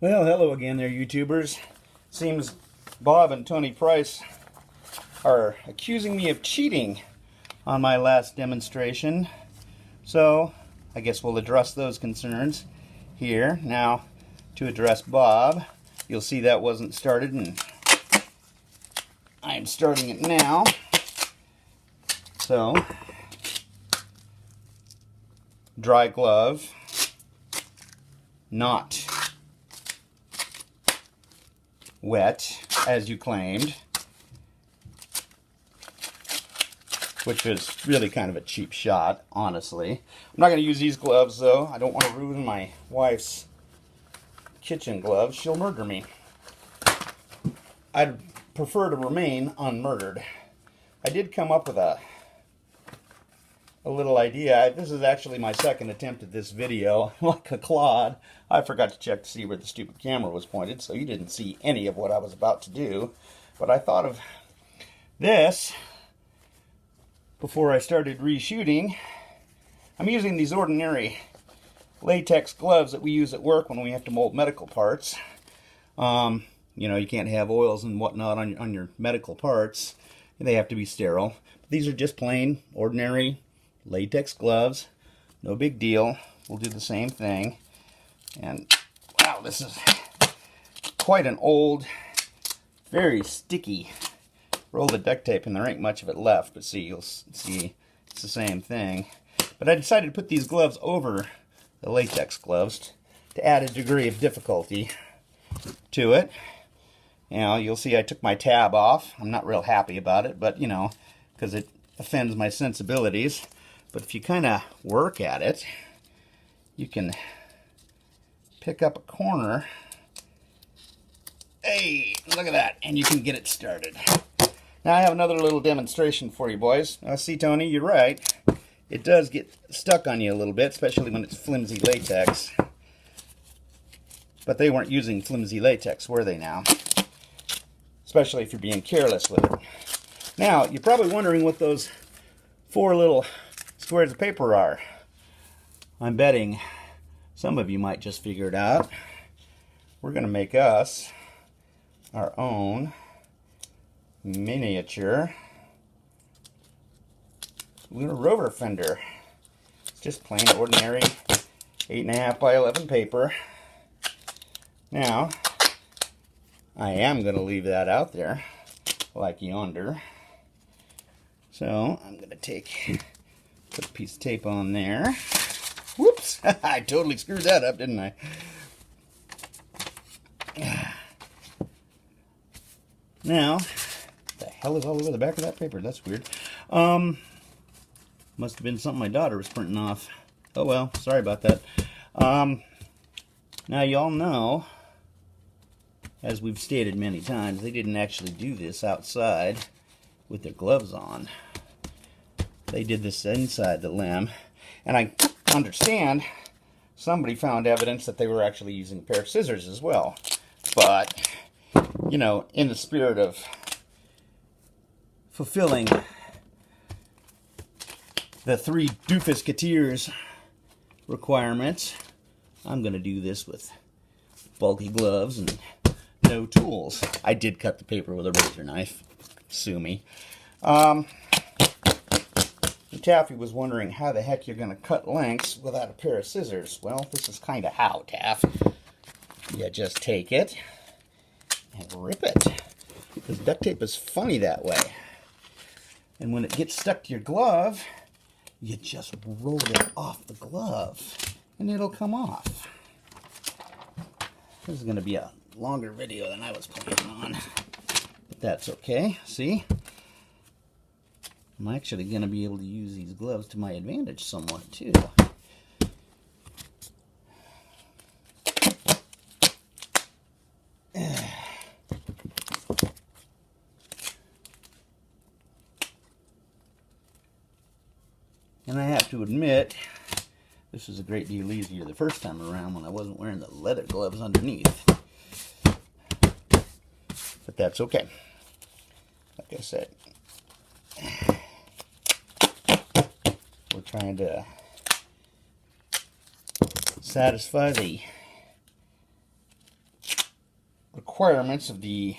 Well, hello again there, YouTubers. Seems Bob and Tony Price are accusing me of cheating on my last demonstration. So, I guess we'll address those concerns here. Now, to address Bob, you'll see that wasn't started, and I'm starting it now. So, dry glove, not wet, as you claimed, which was really kind of a cheap shot, honestly. I'm not going to use these gloves, though. I don't want to ruin my wife's kitchen gloves. She'll murder me. I'd prefer to remain unmurdered. I did come up with a little idea. This is actually my second attempt at this video. Like a clod, I forgot to check to see where the stupid camera was pointed, so you didn't see any of what I was about to do. But I thought of this before I started reshooting. I'm using these ordinary latex gloves that we use at work when we have to mold medical parts. You know, you can't have oils and whatnot on your medical parts. They have to be sterile. But these are just plain, ordinary latex gloves. No big deal. We'll do the same thing. And wow, this is quite an old, very sticky roll of duct tape, and there ain't much of it left. But see, you'll see it's the same thing. But I decided to put these gloves over the latex gloves to add a degree of difficulty to it. You know, you'll see I took my tab off. I'm not real happy about it, but you know, because it offends my sensibilities. But if you kind of work at it, you can pick up a corner. Hey, look at that. And you can get it started. Now I have another little demonstration for you boys. See, Tony, you're right. It does get stuck on you a little bit, especially when it's flimsy latex. But they weren't using flimsy latex, were they now? Especially if you're being careless with it. Now, you're probably wondering what those 4 little squares of paper are. I'm betting some of you might just figure it out. We're going to make us our own miniature lunar rover fender. It's just plain ordinary 8.5 by 11 paper. Now, I am going to leave that out there like yonder. So I'm going to put a piece of tape on there. Whoops! I totally screwed that up, didn't I? Now, the hell is all over the back of that paper? That's weird. Must have been something my daughter was printing off. Oh well, sorry about that. Now y'all know, as we've stated many times, they didn't actually do this outside with their gloves on. They did this inside the limb, and I understand somebody found evidence that they were actually using a pair of scissors as well. But, you know, in the spirit of fulfilling the 3 doofusketeers requirements, I'm going to do this with bulky gloves and no tools. I did cut the paper with a razor knife. Sue me. Taffy was wondering how the heck you're going to cut lengths without a pair of scissors. Well, this is kind of how, Taff. You just take it and rip it. Because duct tape is funny that way. And when it gets stuck to your glove, you just roll it off the glove and it'll come off. This is going to be a longer video than I was planning on. But that's okay. See? I'm actually going to be able to use these gloves to my advantage somewhat, too. And I have to admit, this was a great deal easier the first time around when I wasn't wearing the leather gloves underneath. But that's okay. Like I said, we're trying to satisfy the requirements of the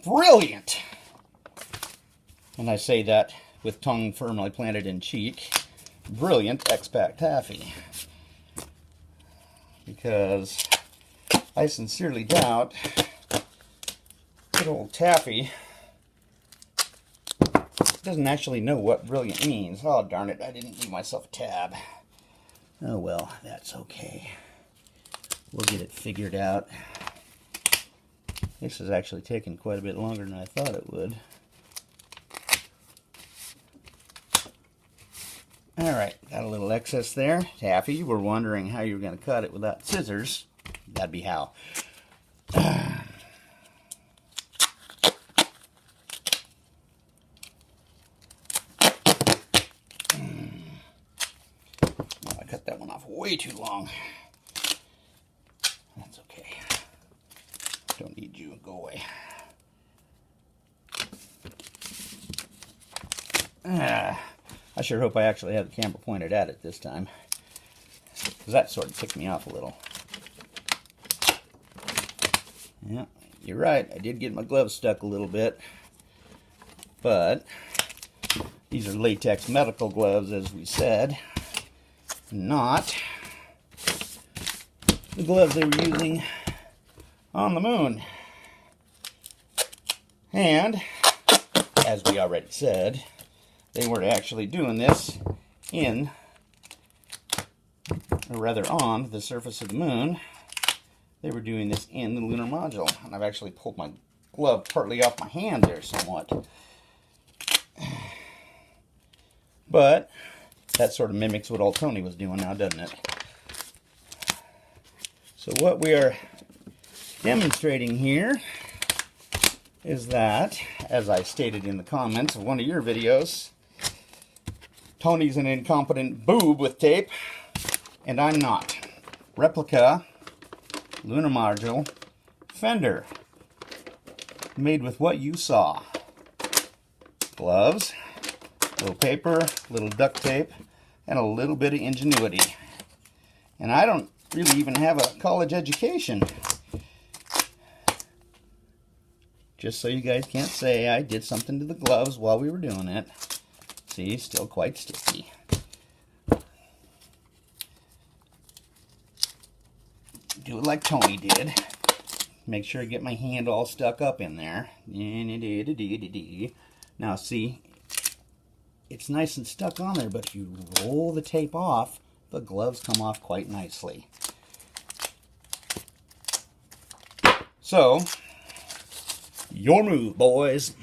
brilliant, and I say that with tongue firmly planted in cheek, brilliant X-Pac taffy. Because I sincerely doubt good old taffy doesn't actually know what brilliant means. Oh, darn it, I didn't leave myself a tab. Oh well, that's okay. We'll get it figured out. This is actually taking quite a bit longer than I thought it would. Alright, got a little excess there. Taffy, you were wondering how you were going to cut it without scissors. That'd be how. I cut that one off way too long. That's okay. Don't need you. Go away. I sure hope I actually have the camera pointed at it this time, because that sort of ticked me off a little. Yeah, you're right. I did get my gloves stuck a little bit, but these are latex medical gloves, as we said, not the gloves they were using on the moon. And, as we already said, they were actually doing this in, or rather on, the surface of the moon. They were doing this in the lunar module. And I've actually pulled my glove partly off my hand there somewhat. But that sort of mimics what old Tony was doing now, doesn't it? So what we are demonstrating here is that, as I stated in the comments of one of your videos, Tony's an incompetent boob with tape, and I'm not. Replica lunar module fender, made with what you saw. Gloves, little paper, little duct tape, and a little bit of ingenuity. And I don't really even have a college education. Just so you guys can't say I did something to the gloves while we were doing it. See, still quite sticky. Do it like Tony did. Make sure I get my hand all stuck up in there. Now see, it's nice and stuck on there, but if you roll the tape off, the gloves come off quite nicely. So, your move, boys.